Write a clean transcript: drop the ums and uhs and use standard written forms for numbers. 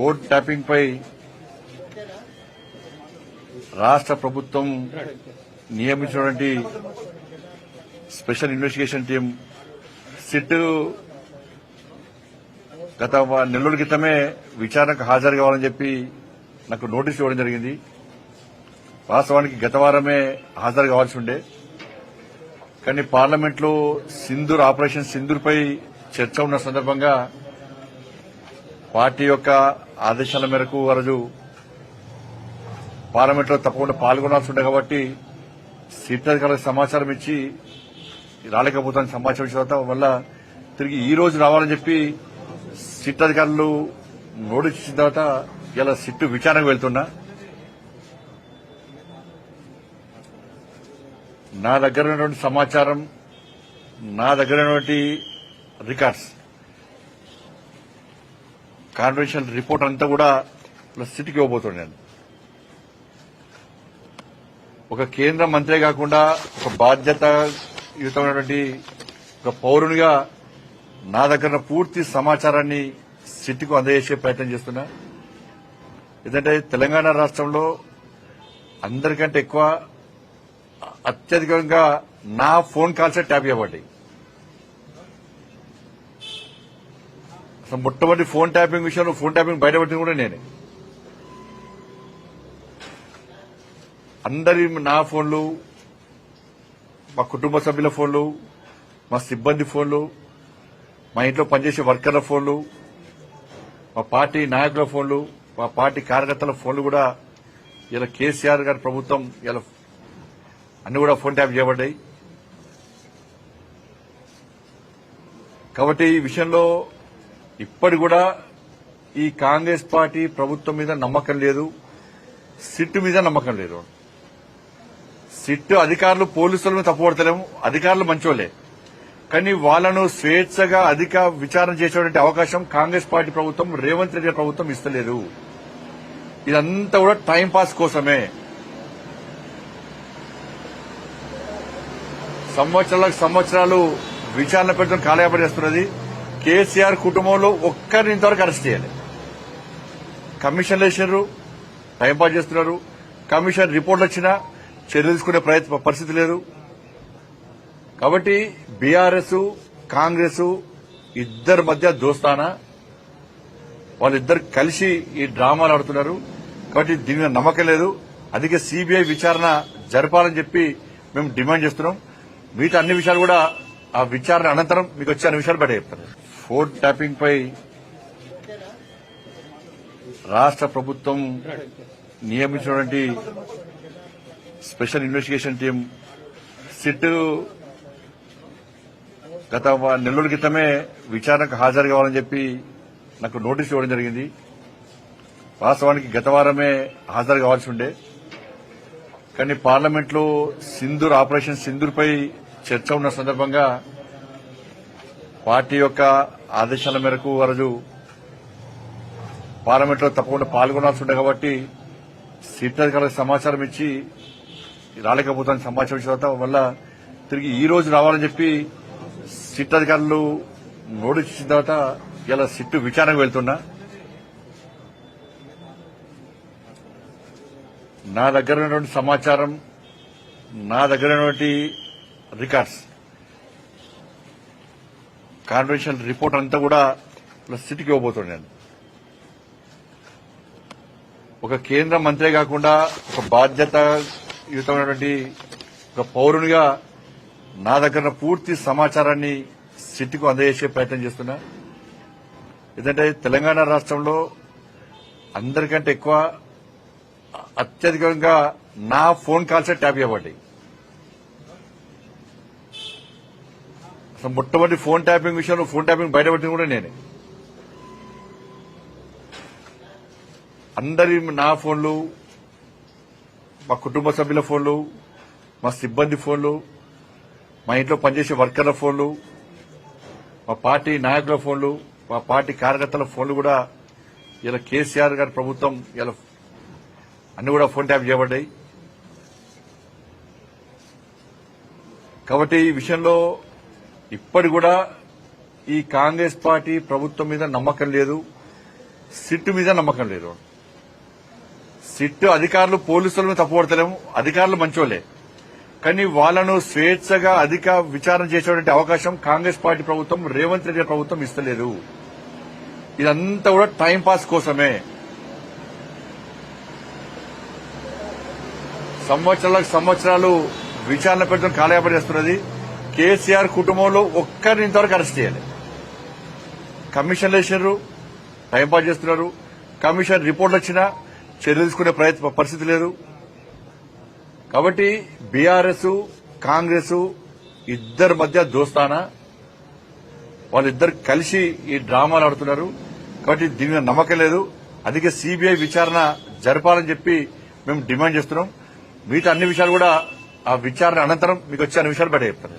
Phone tapping పై రాష్ట్ర ప్రభుత్వం నియమించినటువంటి special investigation team SIT గత నెల్లూరు క్రితమే విచారణకు హాజరు కావాలని చెప్పి నాకు నోటీసు ఇవ్వడం జరిగింది. వాస్తవానికి గత వారమే హాజరు కావాల్సి ఉండే, కానీ పార్లమెంట్లో సింధూర్ ఆపరేషన్ సింధూర్పై చర్చ ఉన్న సందర్భంగా పార్టీ యొక్క ఆదేశాల మేరకు ఆ రోజు పార్లమెంట్లో తప్పకుండా పాల్గొనాల్సి ఉండే కాబట్టి సిట్ అధికారులకు సమాచారం ఇచ్చి రాలేకపోతాను సమాచారం ఇచ్చిన తర్వాత వల్ల తిరిగి ఈ రోజు రావాలని చెప్పి సిట్ అధికారులు నోటీస్ ఇచ్చిన తర్వాత ఇలా సిట్ విచారణకు వెళ్తున్నా. నా దగ్గర ఉన్నటువంటి సమాచారం, నా దగ్గర ఉన్నటువంటి రికార్డ్స్, కాన్ఫిడెన్షియల్ రిపోర్ట్ అంతా కూడా సిట్కి ఇవ్వబోతున్నాను. ఒక కేంద్ర మంత్రి కాకుండా ఒక బాధ్యతాయుతమైనటువంటి ఒక పౌరునిగా నా దగ్గర పూర్తి సమాచారాన్ని సిట్కు అందజేసే ప్రయత్నం చేస్తున్నా. ఎందుకంటే తెలంగాణ రాష్ట్రంలో అందరికంటే ఎక్కువ అత్యధికంగా నా ఫోన్ కాల్సే ట్యాప్ చేయబడ్డాయి. అసలు మొట్టమొదటి ఫోన్ ట్యాపింగ్ విషయంలో ఫోన్ ట్యాపింగ్ బయటపడింది కూడా నేనే. అందరి నా ఫోన్లు, మా కుటుంబ సభ్యుల ఫోన్లు, మా సిబ్బంది ఫోన్లు, మా ఇంట్లో పనిచేసే వర్కర్ల ఫోన్లు, మా పార్టీ నాయకుల ఫోన్లు, మా పార్టీ కార్యకర్తల ఫోన్లు కూడా ఇలా కేసీఆర్ గారి ప్రభుత్వం ఇలా అన్ని కూడా ఫోన్ ట్యాప్ చేయబడ్డాయి. కాబట్టి ఈ విషయంలో ఇప్పటి కూడా ఈ కాంగ్రెస్ పార్టీ ప్రభుత్వం మీద నమ్మకం లేదు, సిట్ మీద నమ్మకం లేదు. సిట్ అధికారులు పోలీసుల మీద తప్పుపడతలేము, అధికారులు మంచోళ్లే, కానీ వాళ్లను స్వేచ్ఛగా అధిక విచారణ చేసేటువంటి అవకాశం కాంగ్రెస్ పార్టీ ప్రభుత్వం, రేవంత్ రెడ్డి ప్రభుత్వం ఇస్తలేదు. ఇదంతా కూడా టైంపాస్ కోసమే. సంవత్సరాలు విచారణ పెట్టడం కాలయాపన చేస్తున్నది. కేసీఆర్ కుటుంబంలో ఒక్కరిని ఇంతవరకు అరెస్ట్ చేయాలి. కమిషన్లు వేసినారు, టైంపాస్ చేస్తున్నారు. కమిషన్ రిపోర్ట్లు వచ్చినా చర్యలు తీసుకునే పరిస్థితి లేదు. కాబట్టి బీఆర్ఎస్, కాంగ్రెస్ ఇద్దరి మధ్య దోస్తానా, వాళ్ళిద్దరు కలిసి ఈ డ్రామాలు ఆడుతున్నారు. కాబట్టి దీని మీద నమ్మకం లేదు. అందుకే సీబీఐ విచారణ జరపాలని చెప్పి మేము డిమాండ్ చేస్తున్నాం. మిగతా అన్ని విషయాలు కూడా ఆ విచారణ అనంతరం మీకు వచ్చే అన్ని విషయాలు బయట చెప్తారు. ఫోన్ ట్యాపింగ్ పై రాష్ట్ర ప్రభుత్వం నియమించినటువంటి స్పెషల్ ఇన్వెస్టిగేషన్ టీం సిట్ గత నెల్లూరు క్రితమే విచారణకు హాజరు కావాలని చెప్పి నాకు నోటీసు ఇవ్వడం జరిగింది. వాస్తవానికి గత వారమే హాజరు కావాల్సి ఉండే, కానీ పార్లమెంట్లో సింధూర్ ఆపరేషన్ సింధూర్పై చర్చ ఉన్న సందర్భంగా పార్టీ యొక్క ఆదేశాల మేరకు ఆ రోజు పార్లమెంట్లో తప్పకుండా పాల్గొనాల్సి ఉండే కాబట్టి సిట్ అధికారులకు సమాచారం ఇచ్చి రాలేకపోతాను సమాచారం ఇచ్చిన తర్వాత వల్ల తిరిగి ఈ రోజు రావాలని చెప్పి సిట్ అధికారులు నోటీస్ ఇచ్చిన తర్వాత ఇలా సిట్ విచారణకు వెళ్తున్నా. నా దగ్గర ఉన్నటువంటి సమాచారం, నా దగ్గర ఉన్నటువంటి రికార్డ్స్, కాన్ఫిడెన్షియల్ రిపోర్ట్ అంతా కూడా సిట్కి ఇవ్వబోతున్నాను. ఒక కేంద్ర మంత్రి కాకుండా ఒక బాధ్యతాయుతమైనటువంటి ఒక పౌరునిగా నా దగ్గర పూర్తి సమాచారాన్ని సిట్కు అందజేసే ప్రయత్నం చేస్తున్నా. ఎందుకంటే తెలంగాణ రాష్ట్రంలో అందరికంటే ఎక్కువ అత్యధికంగా నా ఫోన్ కాల్సే ట్యాప్ చేయబడ్డాయి. అసలు మొట్టమొదటి ఫోన్ ట్యాపింగ్ విషయంలో ఫోన్ ట్యాపింగ్ బయటపడింది కూడా నేనే. అందరి నా ఫోన్లు, మా కుటుంబ సభ్యుల ఫోన్లు, మా సిబ్బంది ఫోన్లు, మా ఇంట్లో పనిచేసే వర్కర్ల ఫోన్లు, మా పార్టీ నాయకుల ఫోన్లు, మా పార్టీ కార్యకర్తల ఫోన్లు కూడా ఇలా కేసీఆర్ గారి ప్రభుత్వం ఇలా అన్ని కూడా ఫోన్ ట్యాప్ చేయబడ్డాయి. కాబట్టి ఈ విషయంలో ఇప్పటి కూడా ఈ కాంగ్రెస్ పార్టీ ప్రభుత్వం మీద నమ్మకం లేదు, సిట్ మీద నమ్మకం లేదు. సిట్ అధికారులు పోలీసుల మీద తప్పుపడతలేము, అధికారులు మంచోళ్లే, కానీ వాళ్లను స్వేచ్ఛగా అధిక విచారణ చేసేటువంటి అవకాశం కాంగ్రెస్ పార్టీ ప్రభుత్వం, రేవంత్ రెడ్డి ప్రభుత్వం ఇస్తలేదు. ఇదంతా కూడా టైంపాస్ కోసమే. సంవత్సరాలు విచారణ పెట్టడం కాలయాపన చేస్తున్నది. కేసీఆర్ కుటుంబంలో ఒక్కరిని ఇంతవరకు అరెస్ట్ చేయాలి. కమిషన్లు వేసినారు, టైంపాస్ చేస్తున్నారు. కమిషన్ రిపోర్ట్లు వచ్చినా చర్యలు తీసుకునే పరిస్థితి లేదు. కాబట్టి బీఆర్ఎస్ కాంగ్రెస్ ఇద్దరి మధ్య దోస్తానా, వాళ్ళిద్దరు కలిసి ఈ డ్రామాలు ఆడుతున్నారు. కాబట్టి దీని మీద నమ్మకం లేదు. అందుకే సిబిఐ విచారణ జరపాలని చెప్పి మేము డిమాండ్ చేస్తున్నాం. మిగతా అన్ని విషయాలు కూడా ఆ విచారణ అనంతరం మీకు వచ్చే అన్ని విషయాలు బయట చెప్తారు.